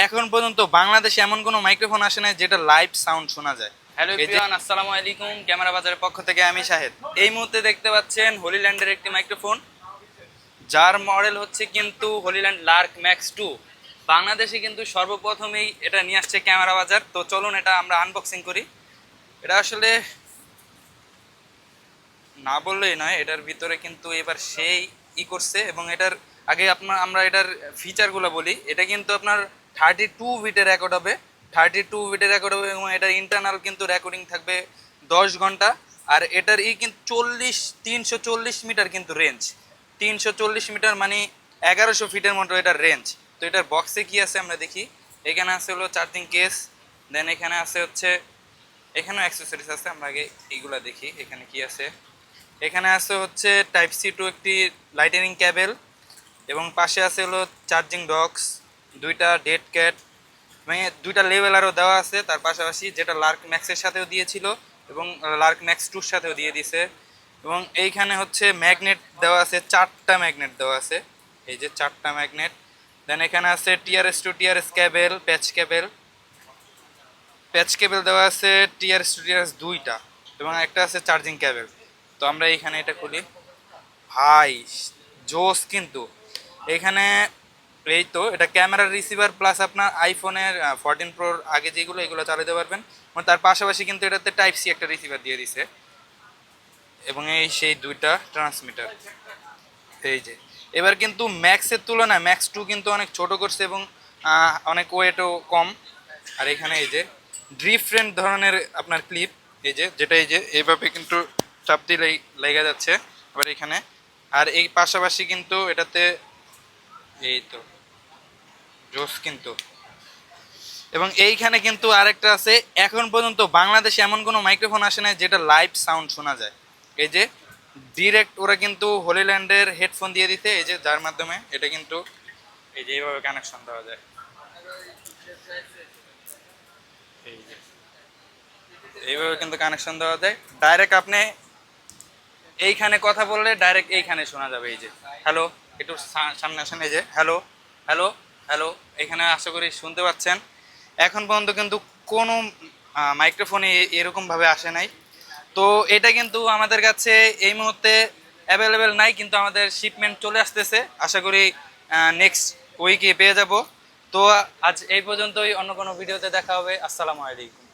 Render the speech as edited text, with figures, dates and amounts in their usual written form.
এখন পর্যন্ত বাংলাদেশে এমন কোনো মাইক্রোফোন আসে না যেটা লাইভ সাউন্ড শোনা যায়। হ্যালো এভরিওয়ান, আসসালামু আলাইকুম। ক্যামেরা বাজারের পক্ষ থেকে আমি শাহেদ। এই মুহূর্তে দেখতে পাচ্ছেন হলিল্যান্ডের একটি মাইক্রোফোন, যার মডেল হচ্ছে কিন্তু হলিল্যান্ড লার্ক ম্যাক্স 2। বাংলাদেশে কিন্তু সর্বপ্রথমেই এটা নিয়ে আসছে ক্যামেরা বাজার। তো চলুন এটা আমরা আনবক্সিং করি। এটা আসলে না বললেই নয়, এটার ভিতরে কিন্তু এবার সেই করছে। এবং এটার আগে আমরা এটার ফিচারগুলো বলি। এটা কিন্তু আপনার 32 বিটের রেকর্ড হবে, 32 বিটের রেকর্ড হবে এবং এটার ইন্টারনাল কিন্তু রেকর্ডিং থাকবে 10 ঘন্টা। আর এটার কিন্তু 340 মিটার কিন্তু রেঞ্জ, 340 মিটার মানে 1100 ফিটের মতো এটার রেঞ্জ। তো এটার বক্সে কি আছে আমরা দেখি। এখানে আছে হলো চার্জিং কেস, দেন এখানে আছে হচ্ছে, এখানেও অ্যাক্সেসরিজ আছে। আমরা আগে এইগুলা দেখি এখানে কি আছে। এখানে আছে হচ্ছে টাইপ সি টু একটি লাইটেনিং ক্যাবেল, এবং পাশে আছে হলো চার্জিং ডক্স, দুইটা ডেড ক্যাট, মানে দুইটা লেভেল আরও দেওয়া আছে তার পাশাপাশি, যেটা লার্ক ম্যাক্সের সাথেও দিয়েছিল এবং লার্ক ম্যাক্স 2-র সাথেও দিয়ে দিছে। এবং এইখানে হচ্ছে ম্যাগনেট দেওয়া আছে, 4টা ম্যাগনেট দেওয়া আছে, এই যে 4টা ম্যাগনেট। দেন এখানে আছে টিআরএস টু টিআরএস ক্যাবেল, প্যাচ কেবল দেওয়া আছে টিআরএস টু টিআরএস 2টা, এবং একটা আছে চার্জিং ক্যাবেল। তো আমরা এইখানে এটা খুলি। ভাই জোস কিন্তু এখানে, এই তো এটা ক্যামেরার রিসিভার প্লাস আপনার আইফোনের 14 প্রোর আগে যেগুলো এগুলো চালাতে পারবেন। এবং তার পাশাপাশি কিন্তু এটাতে টাইপ সি একটা রিসিভার দিয়ে দিছে, এবং এই সেই দুইটা ট্রান্সমিটার। এই যে এবার কিন্তু ম্যাক্সের তুলনায় ম্যাক্স 2 কিন্তু অনেক ছোট করছে এবং অনেক ওয়েটও কম। আর এখানে এই যে ডিফারেন্ট ধরনের আপনার ক্লিপ, এই যে যেটা এই যে এইভাবে কিন্তু চাপ দিলেই লেগে যাচ্ছে আবার এখানে। আর এই পাশাপাশি কিন্তু এটাতে এই তো জোস কিন্তু। এবং এইখানে কিন্তু আরেকটা আছে, এখন পর্যন্ত বাংলাদেশে এমন কোনো মাইক্রোফোন আসে না যেটা লাইভ সাউন্ড শোনা যায়। এই যে ডিরেক্ট ওরা কিন্তু হলিল্যান্ডের হেডফোন দিয়ে দিতে, এই যে যার মাধ্যমে এটা কিন্তু এই যে এইভাবে কানেকশন দেওয়া যায়। এই যে এইভাবে কিন্তু কানেকশন দেওয়া যায় ডাইরেক্ট। আপনি এইখানে কথা বললে ডাইরেক্ট এইখানে শোনা যাবে। এই যে হ্যালো, একটু সামনে আসেন। এই যে হ্যালো হ্যালো হ্যালো, এখানে আশা করি শুনতে পাচ্ছেন। এখন পর্যন্ত কিন্তু কোনো মাইক্রোফোনে এরকমভাবে আসে নাই। তো এটা কিন্তু আমাদের কাছে এই মুহূর্তে অ্যাভেলেবেল নাই, কিন্তু আমাদের শিপমেন্ট চলে আসতেছে। আশা করি নেক্সট উইকে পেয়ে যাব। তো আজ এই পর্যন্তই, অন্য কোনো ভিডিওতে দেখা হবে। আসসালামু আলাইকুম।